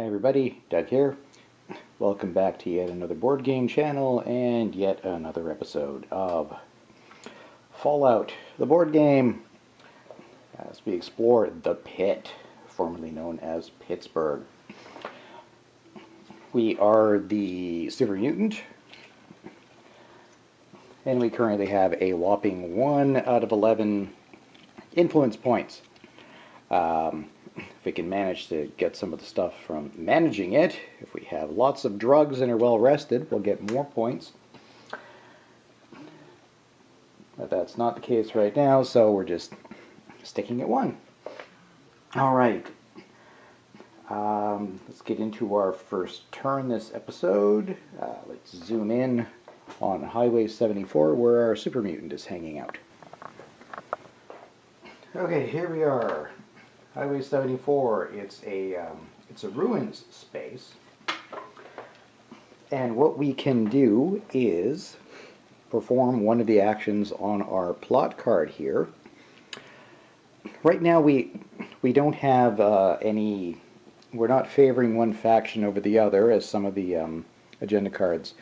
everybody, Doug here. Welcome back to yet another board game channel and yet another episode of Fallout, the board game, as we explore the Pitt, formerly known as Pittsburgh. We are the Super Mutant, and we currently have a whopping 1 out of 11 influence points. If we can manage to get some of the stuff from managing it, if we have lots of drugs and are well rested, we'll get more points. But that's not the case right now, so we're just sticking at 1. Alright. Let's get into our first turn this episode. Let's zoom in on Highway 74 where our Super Mutant is hanging out. Okay, here we are. Highway 74, it's a ruins space, and what we can do is perform one of the actions on our plot card here. Right now we don't have any, we're not favoring one faction over the other as some of the agenda cards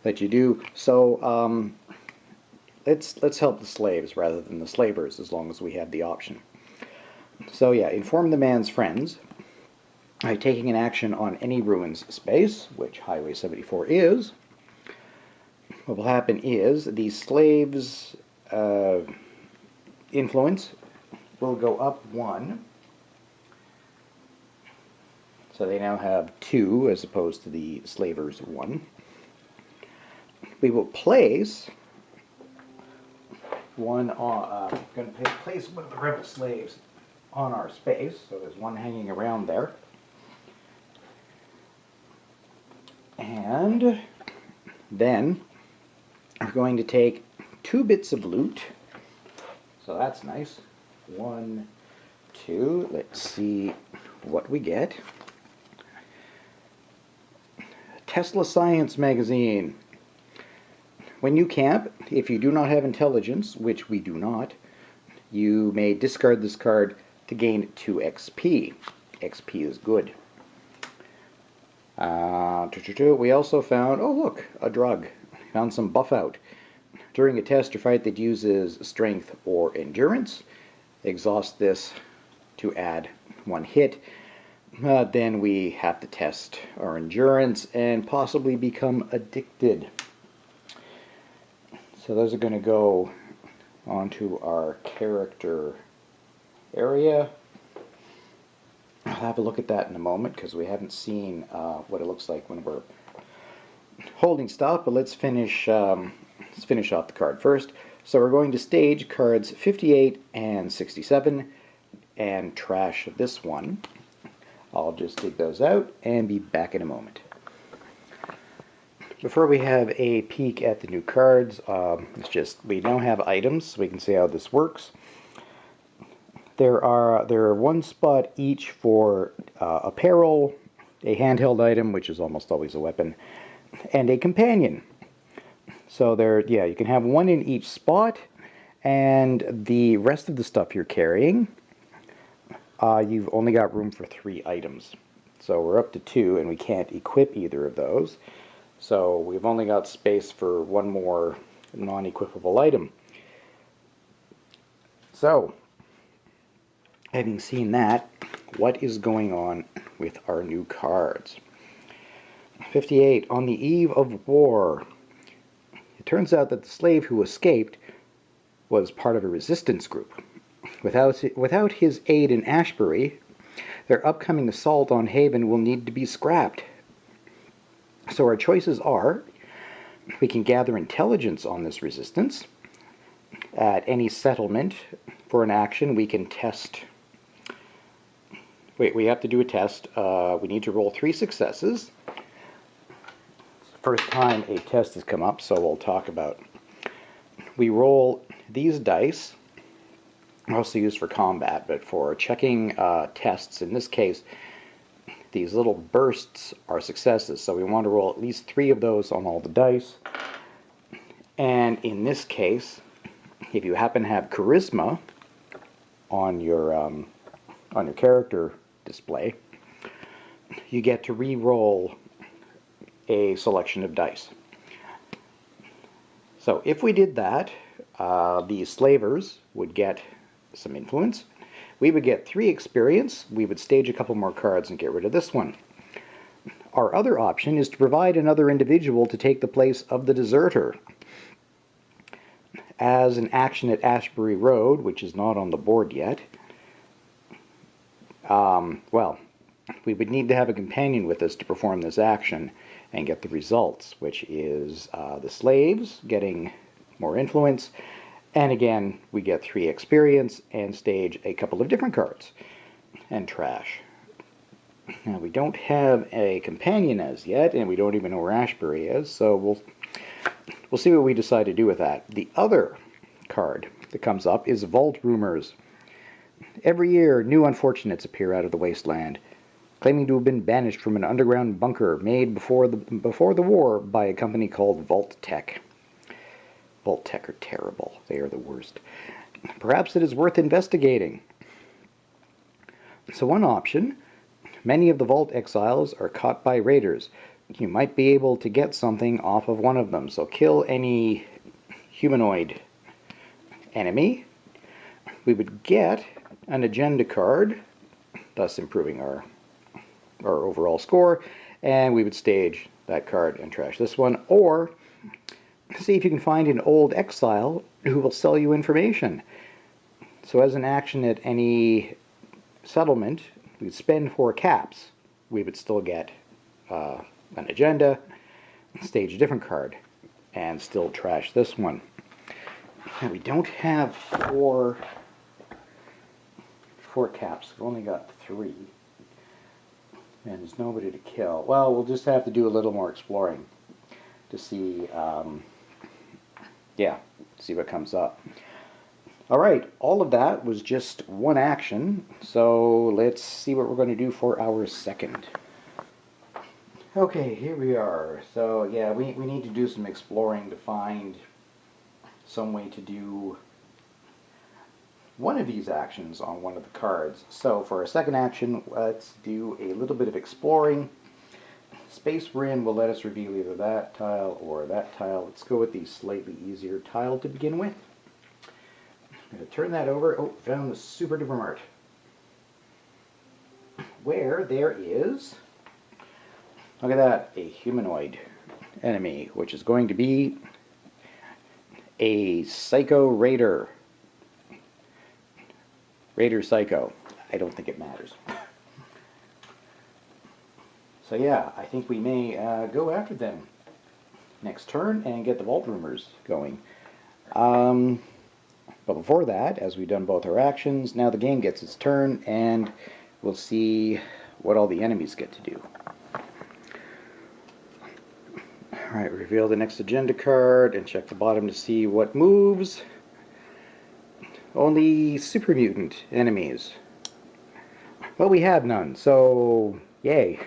let you do, so let's help the slaves rather than the slavers as long as we have the option. So yeah, inform the man's friends by taking an action on any ruins space, which Highway 74 is. What will happen is the slaves' influence will go up 1. So they now have 2 as opposed to the slavers' 1. We will place one on, going to place one of the rebel slaves on our space, so there's one hanging around there. And then we're going to take 2 bits of loot, so that's nice. 1, 2, let's see what we get. Tesla Science magazine. When you camp, if you do not have intelligence, which we do not, you may discard this card to gain 2 XP. XP is good. We also found, oh look, a drug. Found some buff out. During a test or fight that uses strength or endurance, exhaust this to add 1 hit. Then we have to test our endurance and possibly become addicted. So those are going to go onto our character area. I'll have a look at that in a moment because we haven't seen what it looks like when we're holding stuff, but let's finish off the card first. So we're going to stage cards 58 and 67 and trash this one. I'll just dig those out and be back in a moment. Before we have a peek at the new cards, we now have items, so we can see how this works. There are 1 spot each for apparel, a handheld item, which is almost always a weapon, and a companion. So you can have 1 in each spot, and the rest of the stuff you're carrying, you've only got room for 3 items. So we're up to 2, and we can't equip either of those. So we've only got space for 1 more non-equipable item. So, having seen that, what is going on with our new cards? 58, on the eve of war. It turns out that the slave who escaped was part of a resistance group. Without his aid in Ashbury, their upcoming assault on Haven will need to be scrapped. So our choices are, we can gather intelligence on this resistance. At any settlement for an action, we can test. Wait, we have to do a test. We need to roll 3 successes. It's the first time a test has come up, so we'll talk about. We roll these dice, mostly used for combat, but for checking tests, in this case, these little bursts are successes, so we want to roll at least 3 of those on all the dice. And in this case, if you happen to have charisma on your character display, you get to re-roll a selection of dice. So if we did that, the slavers would get some influence. We would get 3 experience. We would stage a couple more cards and get rid of this one. Our other option is to provide another individual to take the place of the deserter. As an action at Ashbury Road, which is not on the board yet, well, we would need to have a companion with us to perform this action and get the results, which is the slaves getting more influence, and again, we get 3 experience and stage a couple of different cards and trash. Now, we don't have a companion as yet, and we don't even know where Ashbury is, so we'll see what we decide to do with that. The other card that comes up is Vault Rumors. Every year, new unfortunates appear out of the wasteland, claiming to have been banished from an underground bunker made before the war by a company called Vault Tech. Vault Tech are terrible. They are the worst. Perhaps it is worth investigating. So one option, many of the Vault exiles are caught by raiders. You might be able to get something off of one of them. So kill any humanoid enemy. We would get an agenda card, thus improving our overall score, and we would stage that card and trash this one, or see if you can find an old exile who will sell you information. So as an action at any settlement, we'd spend 4 caps. We would still get an agenda, stage a different card, and still trash this one. Now, we don't have four caps. We've only got 3. And there's nobody to kill. Well, we'll just have to do a little more exploring to see, see what comes up. Alright, all of that was just one action, so let's see what we're going to do for our second. Okay, here we are. So, yeah, we need to do some exploring to find some way to do one of these actions on one of the cards. So for our second action, let's do a little bit of exploring. Space we're in will let us reveal either that tile or that tile. Let's go with the slightly easier tile to begin with. I'm going to turn that over. Oh, found the super duper mart. Where there is, look at that, a humanoid enemy, which is going to be a Psycho Raider. Raider Psycho. I don't think it matters. So yeah, I think we may go after them next turn and get the Vault Rumors going. But before that, as we've done both our actions, now the game gets its turn and we'll see what all the enemies get to do. Alright, reveal the next agenda card and check the bottom to see what moves. Only super mutant enemies. Well, we have none, so yay.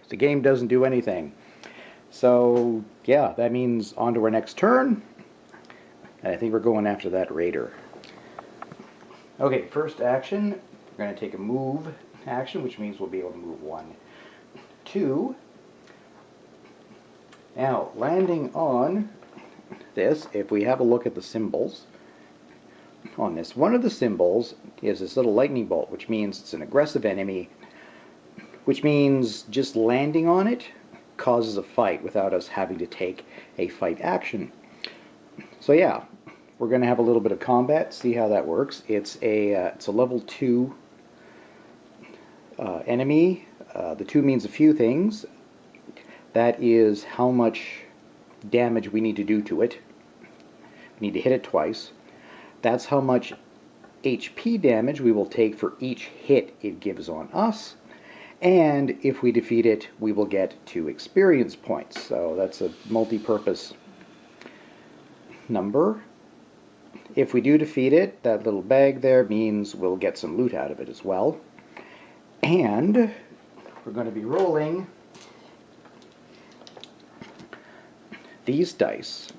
The game doesn't do anything. So yeah, that means on to our next turn. And I think we're going after that raider. Okay, first action, we're going to take a move action, which means we'll be able to move 1, 2. Now, landing on this, if we have a look at the symbols on this, one of the symbols is this little lightning bolt, which means it's an aggressive enemy, which means just landing on it causes a fight without us having to take a fight action. So yeah, we're going to have a little bit of combat, see how that works. It's a level 2 enemy. The 2 means a few things. That is how much damage we need to do to it. We need to hit it twice. That's how much HP damage we will take for each hit it gives on us. And if we defeat it, we will get 2 experience points. So that's a multi-purpose number. If we do defeat it, that little bag there means we'll get some loot out of it as well. And we're going to be rolling these dice.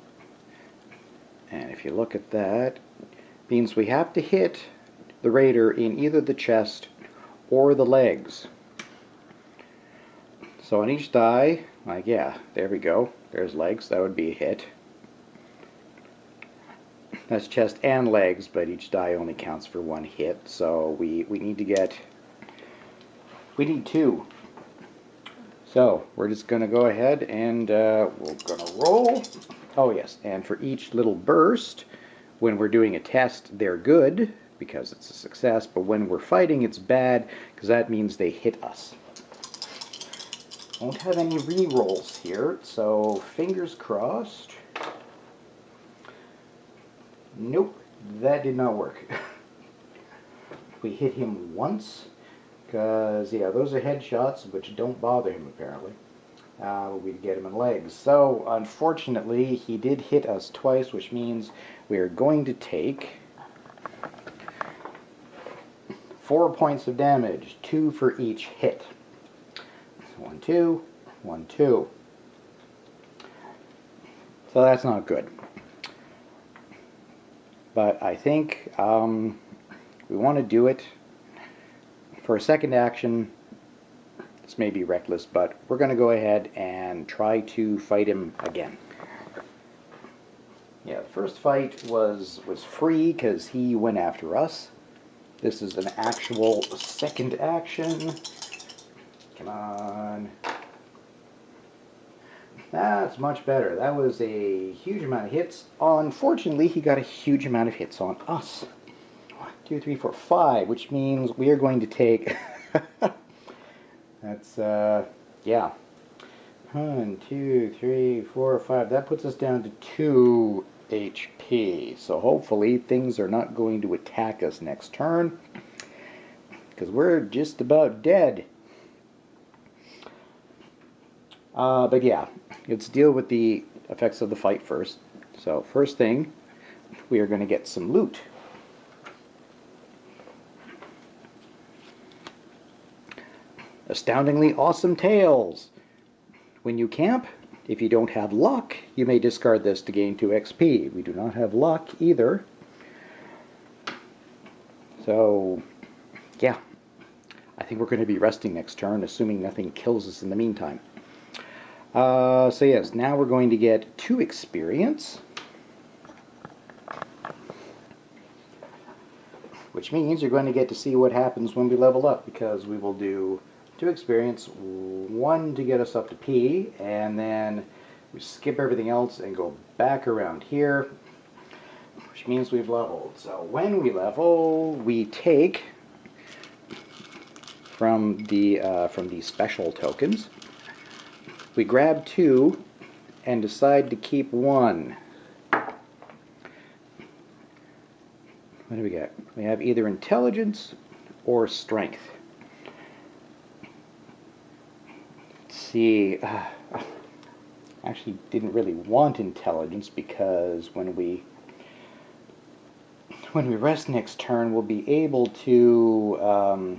And if you look at that, means we have to hit the raider in either the chest or the legs. So on each die, like, yeah, there we go. There's legs. That would be a hit. That's chest and legs, but each die only counts for one hit. So we need to get... We need 2. So we're just going to go ahead and we're going to roll. Oh yes, and for each little burst, when we're doing a test, they're good because it's a success, but when we're fighting, it's bad because that means they hit us. Won't have any re-rolls here, so fingers crossed. Nope, that did not work. We hit him once, because, yeah, those are headshots, which don't bother him, apparently. We'd get him in legs. So, unfortunately, he did hit us twice, which means we are going to take 4 points of damage, 2 for each hit. 1, 2, 1, 2. So that's not good. But I think we want to do it for a second action. This may be reckless, but we're going to go ahead and try to fight him again. Yeah, the first fight was free because he went after us. This is an actual second action. Come on. That's much better. That was a huge amount of hits. Unfortunately, he got a huge amount of hits on us. 1, 2, 3, 4, 5, which means we are going to take... That's, yeah. 1, 2, 3, 4, 5. That puts us down to 2 HP. So hopefully things are not going to attack us next turn, because we're just about dead. But yeah, let's deal with the effects of the fight first. So first thing, we are going to get some loot. Astoundingly awesome tails. When you camp, if you don't have luck, you may discard this to gain 2 XP. We do not have luck either. So, yeah. I think we're going to be resting next turn, assuming nothing kills us in the meantime. So yes, now we're going to get 2 experience. Which means you're going to get to see what happens when we level up, because we will do 2 experience, 1 to get us up to P, and then we skip everything else and go back around here, which means we've leveled. So when we level, we take from the special tokens. We grab 2 and decide to keep 1. What do we get? We have either intelligence or strength. Let's see. Actually didn't really want intelligence, because when we rest next turn, we'll be able to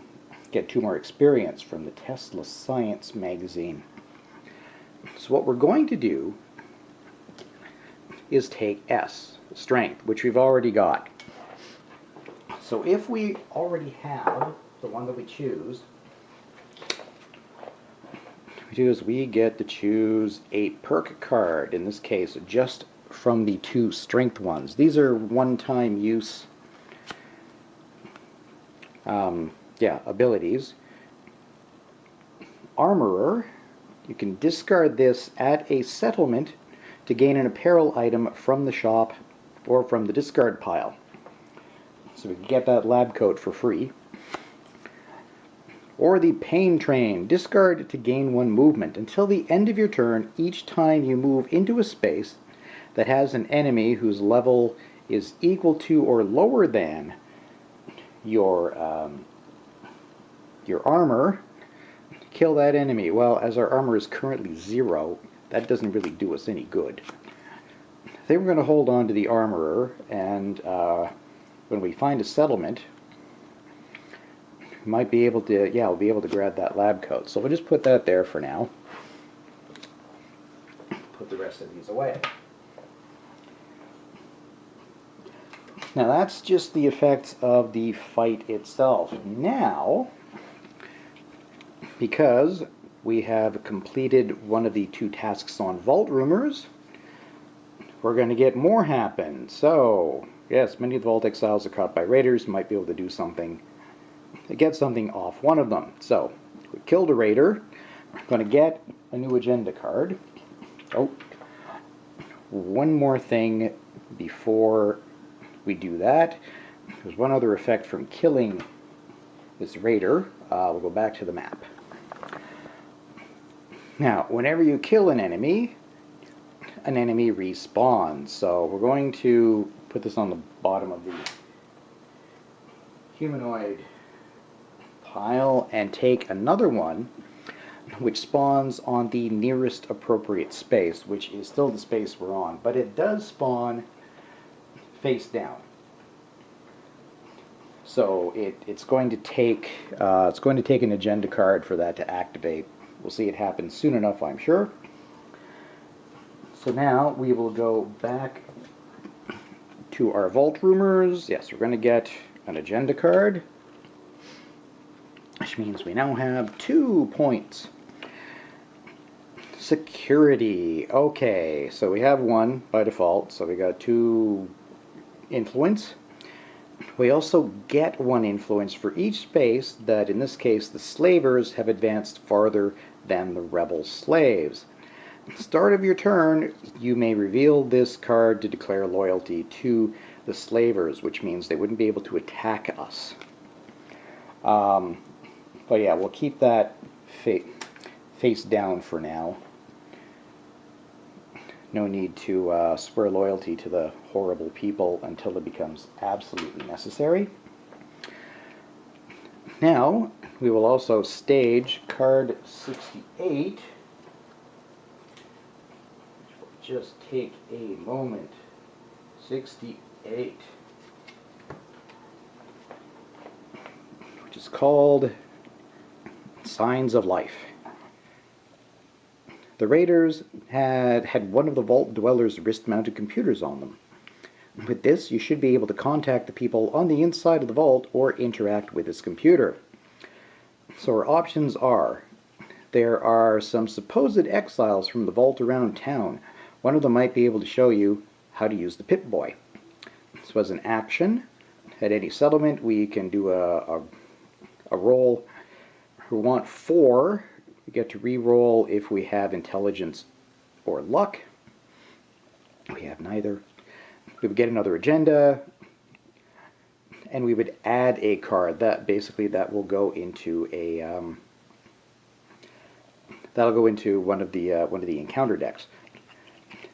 get 2 more experience from the Tesla Science magazine. So what we're going to do is take S, strength, which we've already got. So if we already have the one that we choose, we get to choose a perk card, in this case just from the 2 strength ones. These are one-time use abilities. Armorer, you can discard this at a settlement to gain an apparel item from the shop or from the discard pile. So we can get that lab coat for free. Or the Pain Train, discard to gain 1 movement. Until the end of your turn, each time you move into a space that has an enemy whose level is equal to or lower than your armor, kill that enemy. Well, as our armor is currently 0, that doesn't really do us any good. I think we're going to hold on to the armorer, and when we find a settlement, we might be able to, we'll be able to grab that lab coat. So we'll just put that there for now. Put the rest of these away. Now that's just the effects of the fight itself. Now, because we have completed one of the 2 tasks on Vault Rumors. We're going to get more happen. So, yes, many of the Vault Exiles are caught by raiders. Might be able to do something, get something off one of them. So, we killed a raider. We're going to get a new agenda card. Oh, one more thing before we do that. There's one other effect from killing this raider. We'll go back to the map. Now, whenever you kill an enemy respawns. So we're going to put this on the bottom of the humanoid pile and take another one which spawns on the nearest appropriate space, which is still the space we're on, but it does spawn face down. So it's going to take an agenda card for that to activate. We'll see it happen soon enough, I'm sure. So now we will go back to our Vault Rumors. Yes, we're going to get an agenda card, which means we now have 2 points. Security. Okay, so we have 1 by default, so we got 2 influence. We also get 1 influence for each space that, in this case, the slavers have advanced farther than the rebel slaves. At the start of your turn, you may reveal this card to declare loyalty to the slavers, which means they wouldn't be able to attack us. But yeah, we'll keep that face down for now. No need to swear loyalty to the horrible people until it becomes absolutely necessary. Now, we will also stage card 68. Just take a moment. 68. Which is called Signs of Life. The raiders had one of the Vault Dwellers' wrist-mounted computers on them. With this, you should be able to contact the people on the inside of the vault or interact with this computer. So our options are, there are some supposed exiles from the vault around town. One of them might be able to show you how to use the Pitt Boy. So as an action, at any settlement, we can do a roll. We want 4. We get to re-roll if we have intelligence or luck. We have neither. We would get another agenda, and we would add a card. That will go into a that'll go into one of the encounter decks.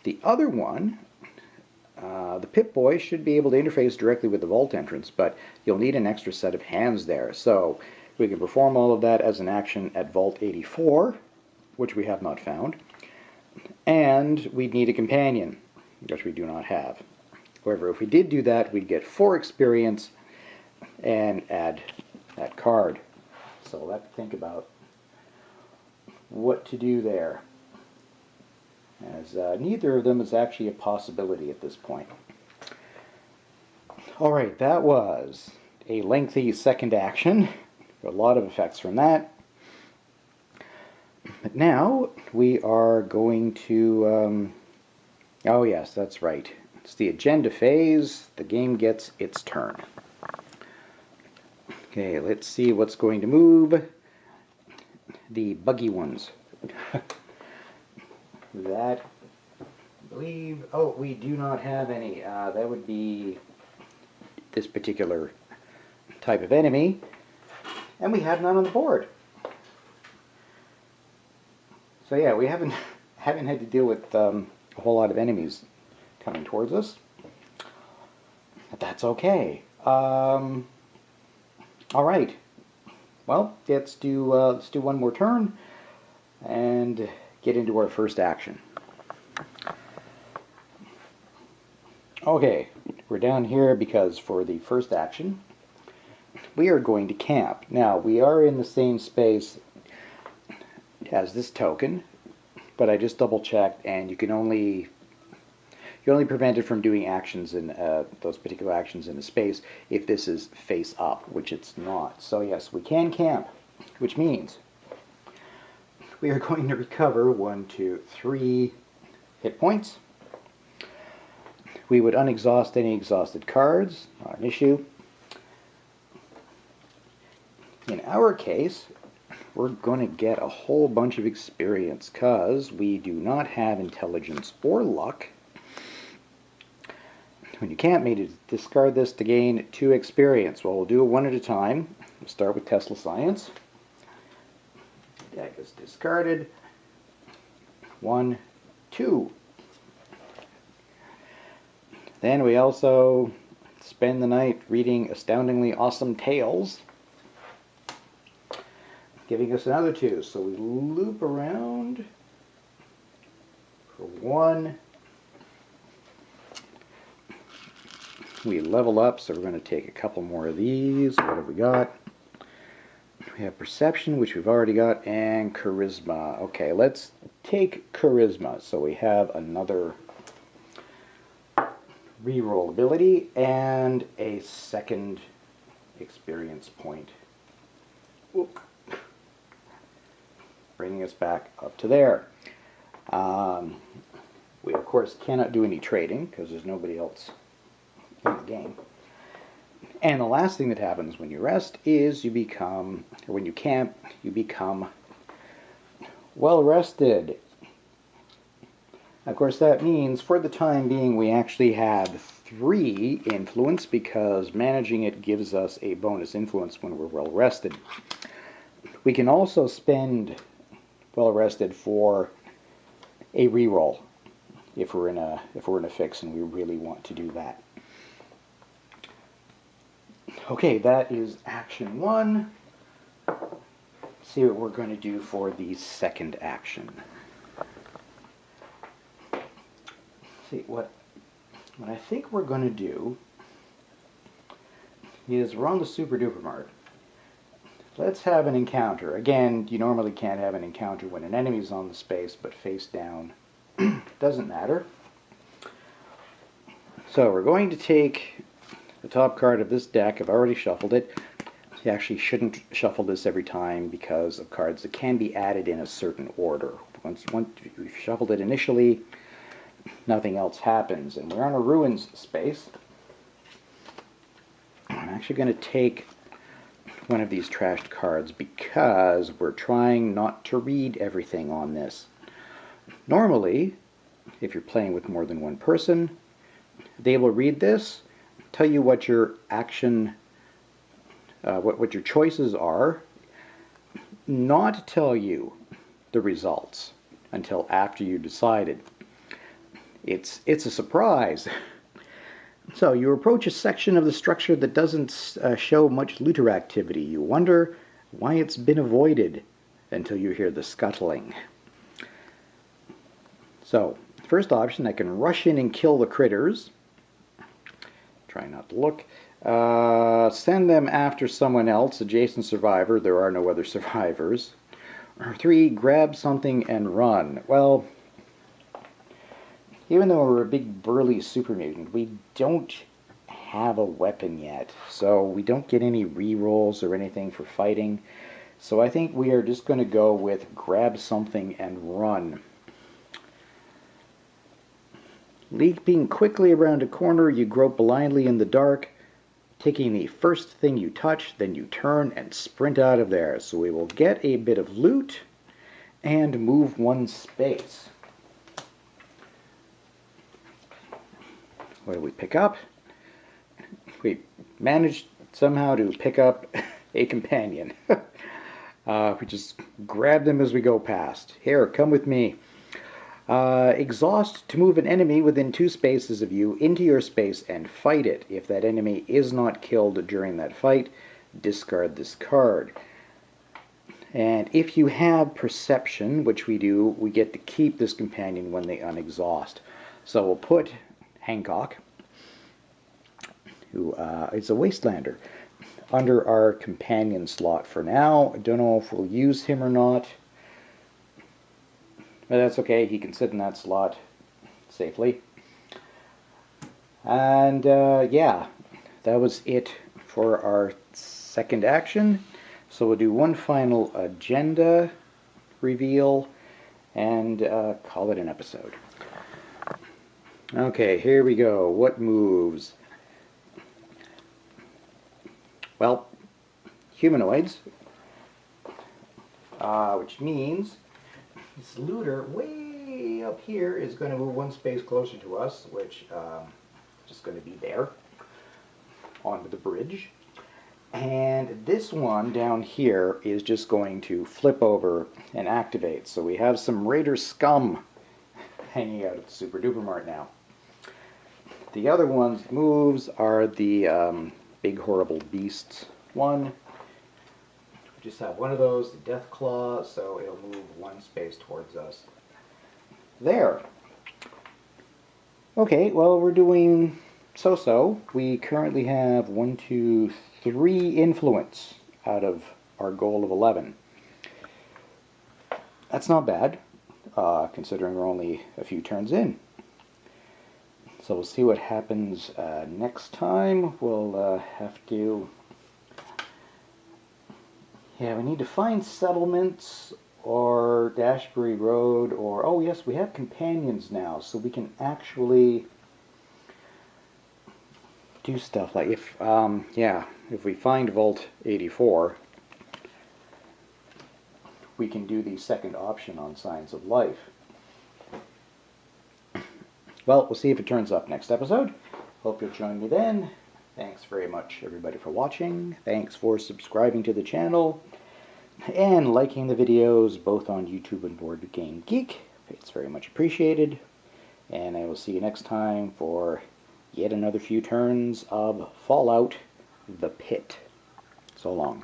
The other one, the Pip Boy, should be able to interface directly with the vault entrance, but you'll need an extra set of hands there. So we can perform all of that as an action at Vault 84, which we have not found. And we'd need a companion, which we do not have. However, if we did do that, we'd get 4 experience and add that card. So we'll have to think about what to do there, as neither of them is actually a possibility at this point. Alright, that was a lengthy second action. A lot of effects from that. But now we are going to... oh yes, that's right. It's the agenda phase. The game gets its turn. Okay, let's see what's going to move. The buggy ones. That, I believe... oh, we do not have any. That would be this particular type of enemy. And we have none on the board. So yeah, we haven't had to deal with a whole lot of enemies coming towards us. But that's okay. All right. Well, let's do one more turn and get into our first action. Okay, we're down here because for the first action, we are going to camp. Now, we are in the same space as this token, but I just double-checked, and you're only prevented from doing actions in those particular actions in the space if this is face up, which it's not. So yes, we can camp, which means we are going to recover 1, 2, 3 hit points. We would unexhaust any exhausted cards, not an issue. In our case, we're going to get a whole bunch of experience because we do not have intelligence or luck. When you can't make it, discard this to gain 2 experience. Well, we'll do it one at a time. We'll start with Tesla Science. Deck is discarded. 1, 2. Then we also spend the night reading Astoundingly Awesome Tales, giving us another 2. So we loop around for 1. We level up, so we're going to take a couple more of these. What have we got? We have Perception, which we've already got, and Charisma. Okay, let's take Charisma. So we have another reroll ability and a second experience point. Oop. Bringing us back up to there. We, of course, cannot do any trading because there's nobody else in the game. And the last thing that happens when you rest is you become, or when you camp, you become well rested. Of course, that means for the time being we actually have 3 influence because managing it gives us a bonus influence when we're well rested. We can also spend well rested for a reroll if we're in a fix and we really want to do that. Okay, that is action 1. Let's see what we're going to do for the second action. See what I think we're going to do is we're on the Super Duper Mart. Let's have an encounter. Again, you normally can't have an encounter when an enemy's on the space, but face down doesn't matter. So we're going to take the top card of this deck. I've already shuffled it. You actually shouldn't shuffle this every time because of cards that can be added in a certain order. Once you've shuffled it initially, nothing else happens. And we're on a Ruins space. I'm actually going to take one of these trashed cards because we're trying not to read everything on this. Normally, if you're playing with more than one person, they will read this, tell you what your action, what your choices are, not tell you the results until after you decided. It's a surprise. So you approach a section of the structure that doesn't show much looter activity. You wonder why it's been avoided until you hear the scuttling. So, first option, I can rush in and kill the critters. Try not to look. Send them after someone else, adjacent survivor. There are no other survivors. Or 3, grab something and run. Well, even though we're a big burly super mutant, we don't have a weapon yet. So we don't get any rerolls or anything for fighting. So I think we are just going to go with grab something and run. Leaping quickly around a corner, you grope blindly in the dark, taking the first thing you touch, then you turn and sprint out of there. So we will get a bit of loot and move 1 space. What do we pick up? We managed somehow to pick up a companion. We just grab them as we go past. Here, come with me. Exhaust to move an enemy within 2 spaces of you into your space and fight it. If that enemy is not killed during that fight, discard this card. And if you have Perception, which we do, we get to keep this companion when they unexhaust. So we'll put Hancock, who is a Wastelander, under our companion slot for now. I don't know if we'll use him or not. But that's okay, he can sit in that slot safely. And yeah, that was it for our second action. So we'll do one final agenda reveal and call it an episode. Okay, here we go. What moves? Well, humanoids, which means this looter way up here is going to move one space closer to us, which is just going to be there onto the bridge. And this one down here is just going to flip over and activate. So we have some Raider scum hanging out at the Super Duper Mart now. The other one's moves are the Big Horrible Beasts one. We just have one of those, the Death Claw, so it'll move one space towards us. There. Okay, well, we're doing so-so. We currently have 1, 2, 3 influence out of our goal of 11. That's not bad, considering we're only a few turns in. So we'll see what happens next time. We'll have to... Yeah, we need to find settlements or Dashbury Road or... Oh yes, we have companions now, so we can actually do stuff like if we find Vault 84, we can do the second option on Signs of Life. Well, we'll see if it turns up next episode. Hope you'll join me then. Thanks very much, everybody, for watching. Thanks for subscribing to the channel and liking the videos both on YouTube and Board Game Geek. It's very much appreciated. And I will see you next time for yet another few turns of Fallout: The Pit. So long.